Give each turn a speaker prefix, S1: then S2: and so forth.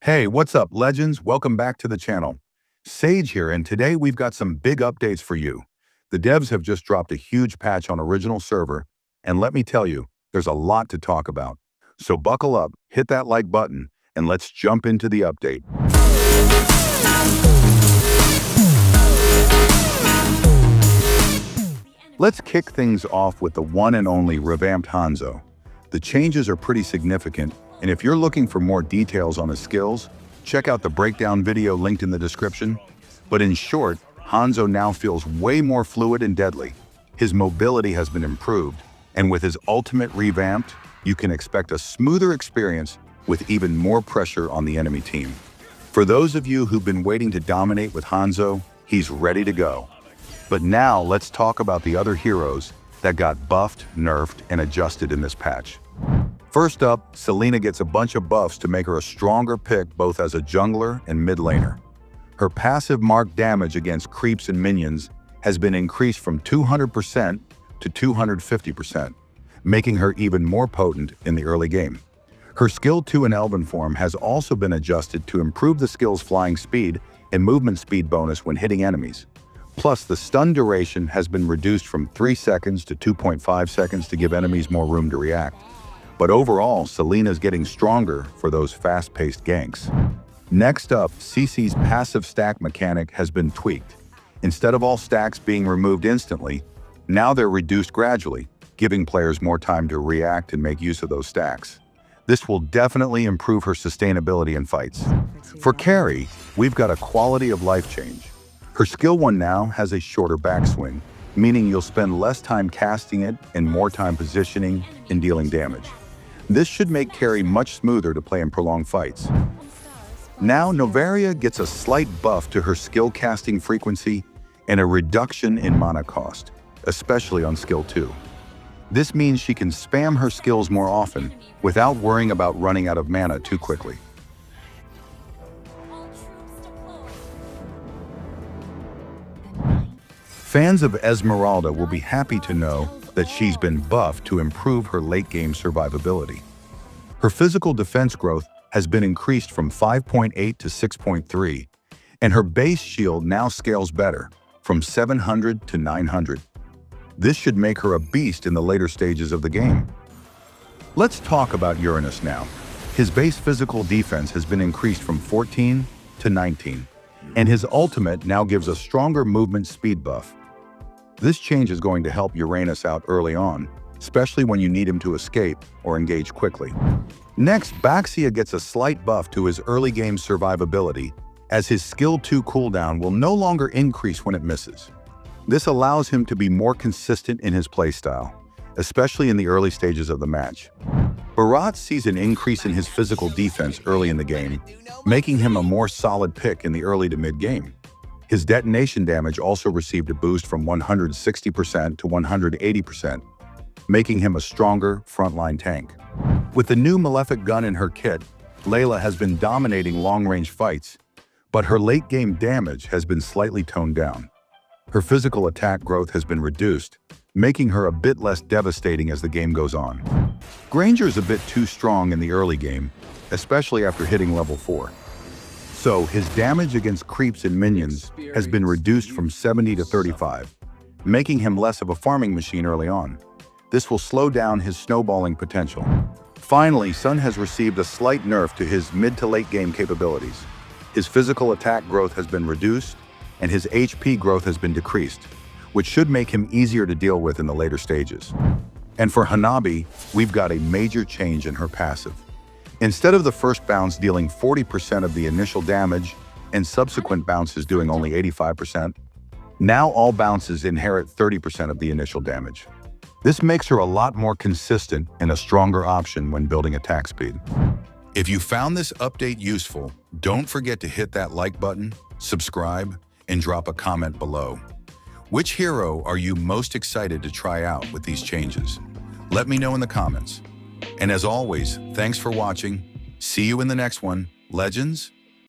S1: Hey, what's up, legends? Welcome back to the channel. Sage here, and today we've got some big updates for you. The devs have just dropped a huge patch on original server, and let me tell you, there's a lot to talk about. So buckle up, hit that like button, and let's jump into the update. Let's kick things off with the one and only revamped Hanzo. The changes are pretty significant, and if you're looking for more details on his skills, check out the breakdown video linked in the description. But in short, Hanzo now feels way more fluid and deadly. His mobility has been improved, and with his ultimate revamped, you can expect a smoother experience with even more pressure on the enemy team. For those of you who've been waiting to dominate with Hanzo, he's ready to go. But now let's talk about the other heroes that got buffed, nerfed, and adjusted in this patch. First up, Selena gets a bunch of buffs to make her a stronger pick both as a jungler and mid laner. Her passive marked damage against creeps and minions has been increased from 200% to 250%, making her even more potent in the early game. Her skill 2 in Elven form has also been adjusted to improve the skill's flying speed and movement speed bonus when hitting enemies. Plus, the stun duration has been reduced from 3 seconds to 2.5 seconds to give enemies more room to react. But overall, Selena's getting stronger for those fast-paced ganks. Next up, CC's passive stack mechanic has been tweaked. Instead of all stacks being removed instantly, now they're reduced gradually, giving players more time to react and make use of those stacks. This will definitely improve her sustainability in fights. For Karrie, we've got a quality of life change. Her skill 1 now has a shorter backswing, meaning you'll spend less time casting it and more time positioning and dealing damage. This should make Karrie much smoother to play in prolonged fights. Now, Novaria gets a slight buff to her skill casting frequency and a reduction in mana cost, especially on skill 2. This means she can spam her skills more often without worrying about running out of mana too quickly. Fans of Esmeralda will be happy to know that she's been buffed to improve her late-game survivability. Her physical defense growth has been increased from 5.8 to 6.3, and her base shield now scales better, from 700 to 900. This should make her a beast in the later stages of the game. Let's talk about Uranus now. His base physical defense has been increased from 14 to 19, and his ultimate now gives a stronger movement speed buff. This change is going to help Uranus out early on, especially when you need him to escape or engage quickly. Next, Baxia gets a slight buff to his early game survivability, as his skill 2 cooldown will no longer increase when it misses. This allows him to be more consistent in his playstyle, especially in the early stages of the match. Barat sees an increase in his physical defense early in the game, making him a more solid pick in the early to mid-game. His detonation damage also received a boost from 160% to 180%, making him a stronger frontline tank. With the new Malefic gun in her kit, Layla has been dominating long-range fights, but her late-game damage has been slightly toned down. Her physical attack growth has been reduced, making her a bit less devastating as the game goes on. Granger's a bit too strong in the early game, especially after hitting level 4. So his damage against creeps and minions has been reduced from 70 to 35, making him less of a farming machine early on. This will slow down his snowballing potential. Finally, Sun has received a slight nerf to his mid to late game capabilities. His physical attack growth has been reduced, and his HP growth has been decreased, which should make him easier to deal with in the later stages. And for Hanabi, we've got a major change in her passive. Instead of the first bounce dealing 40% of the initial damage and subsequent bounces doing only 85%, now all bounces inherit 30% of the initial damage. This makes her a lot more consistent and a stronger option when building attack speed. If you found this update useful, don't forget to hit that like button, subscribe, and drop a comment below. Which hero are you most excited to try out with these changes? Let me know in the comments. And as always, thanks for watching. See you in the next one, legends.